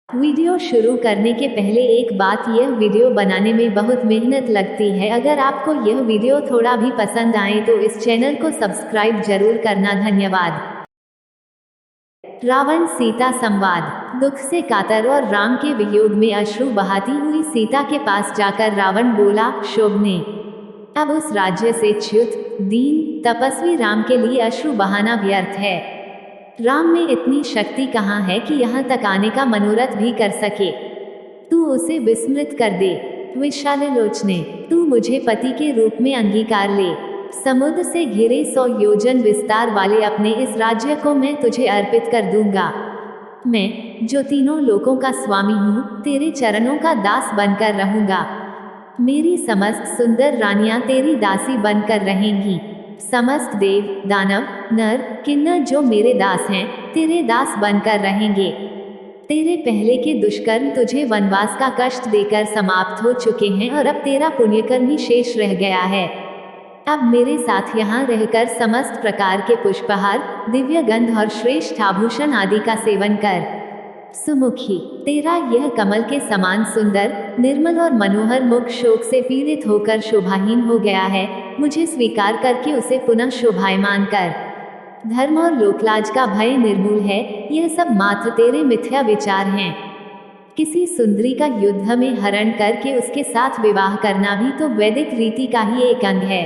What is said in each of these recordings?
Video शुरू करने के पहले एक बात, यह वीडियो बनाने में बहुत मेहनत लगती है। अगर आपको यह वीडियो थोड़ा भी पसंद आए तो इस चैनल को सब्सक्राइब जरूर करना। धन्यवाद। रावण सीता संवाद। दुख से कातर और राम के वियोग में अश्रु बहाती हुई सीता के पास जाकर रावण बोला, शोभने, अब उस राज्य से च्युत दीन तपस्वी राम के लिए अश्रु बहाना व्यर्थ है। राम में इतनी शक्ति कहाँ है कि यहाँ तक आने का मनोरथ भी कर सके। तू उसे विस्मृत कर दे। विशाल लोचने, तू मुझे पति के रूप में अंगीकार ले। समुद्र से घिरे 100 योजन विस्तार वाले अपने इस राज्य को मैं तुझे अर्पित कर दूंगा। मैं, जो तीनों लोकों का स्वामी हूँ, तेरे चरणों का दास बनकर रहूंगा। मेरी समस्त सुंदर रानियां तेरी दासी बनकर रहेंगी। समस्त देव, दानव, नर, किन्नर जो मेरे दास हैं, तेरे दास बनकर रहेंगे। तेरे पहले के दुष्कर्म तुझे वनवास का कष्ट देकर समाप्त हो चुके हैं और अब तेरा पुण्यकर्म ही शेष रह गया है। अब मेरे साथ यहाँ रहकर समस्त प्रकार के पुष्पहार, दिव्य गंध और श्रेष्ठ आभूषण आदि का सेवन कर। सुमुखी, तेरा यह कमल के समान सुंदर, निर्मल और मनोहर मुख शोक से पीड़ित होकर शोभाहीन हो गया है। मुझे स्वीकार करके उसे पुनः शोभायमान कर। धर्म और लोकलाज का भय निर्मूल है। यह सब मात्र तेरे मिथ्या विचार हैं। किसी सुंदरी का युद्ध में हरण करके उसके साथ विवाह करना भी तो वैदिक रीति का ही एक अंग है।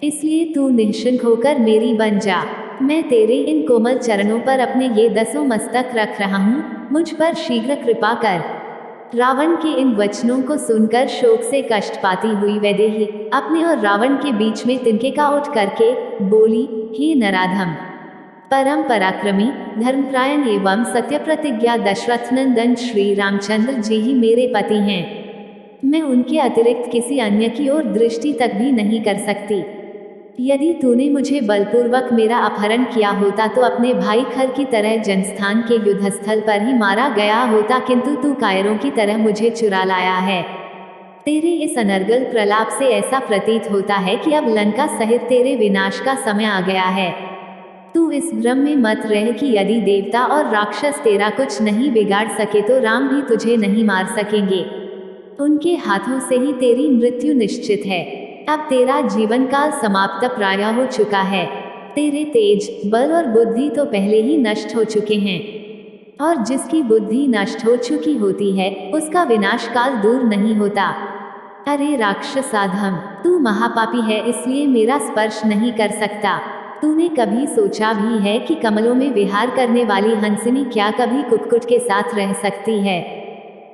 इसलिए तू निःशंक होकर मेरी बन जा। मैं तेरे इन कोमल चरणों पर अपने ये 10 मस्तक रख रहा हूँ, मुझ पर शीघ्र कृपा कर। रावण के इन वचनों को सुनकर शोक से कष्ट पाती हुई वैदेही अपने और रावण के बीच में तिनके उठ करके बोली, हे नराधम, परम पराक्रमी, धर्मपरायण एवं सत्य प्रतिज्ञा दशरथनंदन श्री रामचंद्र जी ही मेरे पति हैं। मैं उनके अतिरिक्त किसी अन्य की ओर दृष्टि तक भी नहीं कर सकती। यदि तूने मुझे बलपूर्वक मेरा अपहरण किया होता तो अपने भाई खर की तरह जनस्थान के युद्धस्थल पर ही मारा गया होता, किंतु तू कायरों की तरह मुझे चुरा लाया है। तेरे इस अनर्गल प्रलाप से ऐसा प्रतीत होता है कि अब लंका सहित तेरे विनाश का समय आ गया है। तू इस भ्रम में मत रह कि यदि देवता और राक्षस तेरा कुछ नहीं बिगाड़ सके तो राम भी तुझे नहीं मार सकेंगे। उनके हाथों से ही तेरी मृत्यु निश्चित है। अब तेरा जीवन काल समाप्त प्राय हो चुका है। तेरे तेज, बल और बुद्धि तो पहले ही नष्ट हो चुके हैं, और जिसकी बुद्धि नष्ट हो चुकी होती है उसका विनाश काल दूर नहीं होता। अरे राक्षसाधम, तू महापापी है, इसलिए मेरा स्पर्श नहीं कर सकता। तूने कभी सोचा भी है कि कमलों में विहार करने वाली हंसिनी क्या कभी कुक्कुट के साथ रह सकती है?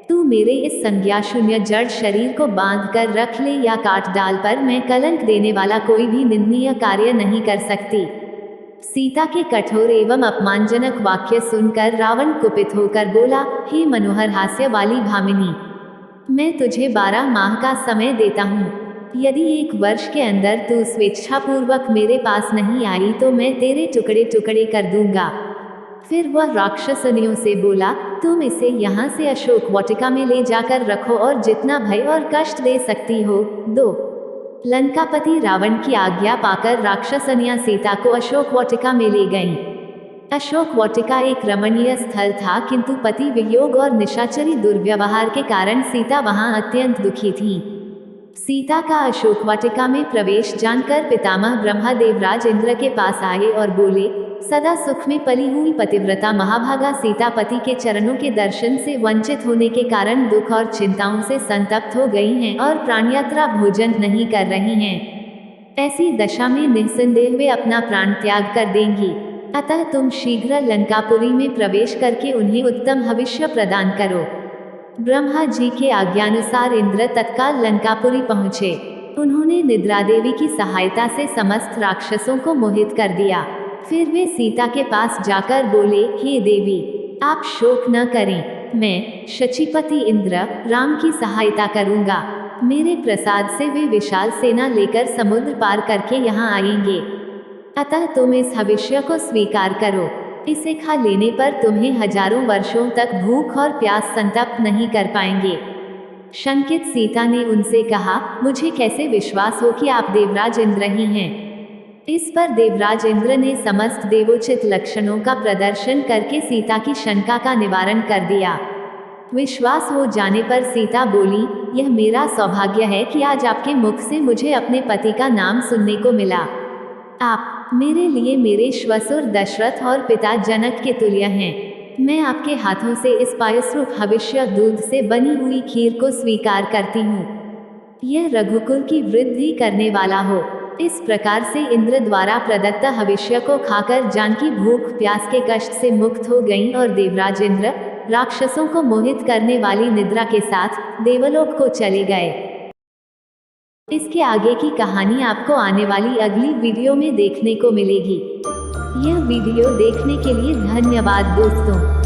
तू मेरे इस संज्ञा शून्य जड़ शरीर को बांध कर रख ले या काट डाल, पर मैं कलंक देने वाला कोई भी निंदनीय कार्य नहीं कर सकती। सीता के कठोर एवं अपमानजनक वाक्य सुनकर रावण कुपित होकर बोला, हे मनोहर हास्य वाली भामिनी, मैं तुझे 12 माह का समय देता हूँ। यदि 1 वर्ष के अंदर तू स्वेच्छापूर्वक मेरे पास नहीं आई तो मैं तेरे टुकड़े टुकड़े कर दूंगा। फिर वह राक्षसनियों से बोला, तुम इसे यहाँ से अशोक वाटिका में ले जाकर रखो और जितना भय और कष्ट दे सकती हो दो। लंकापति रावण की आज्ञा पाकर राक्षसनियां सीता को अशोक वाटिका में ले गईं। अशोक वाटिका एक रमणीय स्थल था, किंतु पति वियोग और निशाचरी दुर्व्यवहार के कारण सीता वहां अत्यंत दुखी थी। सीता का अशोक वाटिका में प्रवेश जानकर पितामह ब्रह्मा देवराज इंद्र के पास आए और बोले, सदा सुख में पली हुई पतिव्रता महाभागा सीता पति के चरणों के दर्शन से वंचित होने के कारण दुख और चिंताओं से संतप्त हो गई हैं और प्राणयात्रा भोजन नहीं कर रही हैं। ऐसी दशा में निस्संदेह वे अपना प्राण त्याग कर देंगी। अतः तुम शीघ्र लंकापुरी में प्रवेश करके उन्हें उत्तम हविष्य प्रदान करो। ब्रह्मा जी के आज्ञानुसार इंद्र तत्काल लंकापुरी पहुँचे। उन्होंने निद्रा देवी की सहायता से समस्त राक्षसों को मोहित कर दिया। फिर वे सीता के पास जाकर बोले, हे देवी, आप शोक न करें, मैं शचीपति इंद्र राम की सहायता करूंगा। मेरे प्रसाद से वे विशाल सेना लेकर समुद्र पार करके यहाँ आएंगे। अतः तुम इस हविष्य को स्वीकार करो। इसे खा लेने पर तुम्हें हजारों वर्षों तक भूख और प्यास संतप्त नहीं कर पाएंगे। शंकित सीता ने उनसे कहा, मुझे कैसे विश्वास हो कि आप देवराज इंद्र ही हैं? इस पर देवराज इंद्र ने समस्त देवोचित लक्षणों का प्रदर्शन करके सीता की शंका का निवारण कर दिया। विश्वास हो जाने पर सीता बोली, यह मेरा सौभाग्य है कि आज आपके मुख से मुझे अपने पति का नाम सुनने को मिला। आप मेरे लिए मेरे श्वसुर दशरथ और पिता जनक के तुल्य हैं। मैं आपके हाथों से इस पायसरूप हविष्य दूध से बनी हुई खीर को स्वीकार करती हूँ। यह रघुकुल की वृद्धि करने वाला हो। इस प्रकार से इंद्र द्वारा प्रदत्त हविष्य को खाकर जानकी भूख प्यास के कष्ट से मुक्त हो गईं और देवराज इंद्र राक्षसों को मोहित करने वाली निद्रा के साथ देवलोक को चले गए। इसके आगे की कहानी आपको आने वाली अगली वीडियो में देखने को मिलेगी। यह वीडियो देखने के लिए धन्यवाद दोस्तों।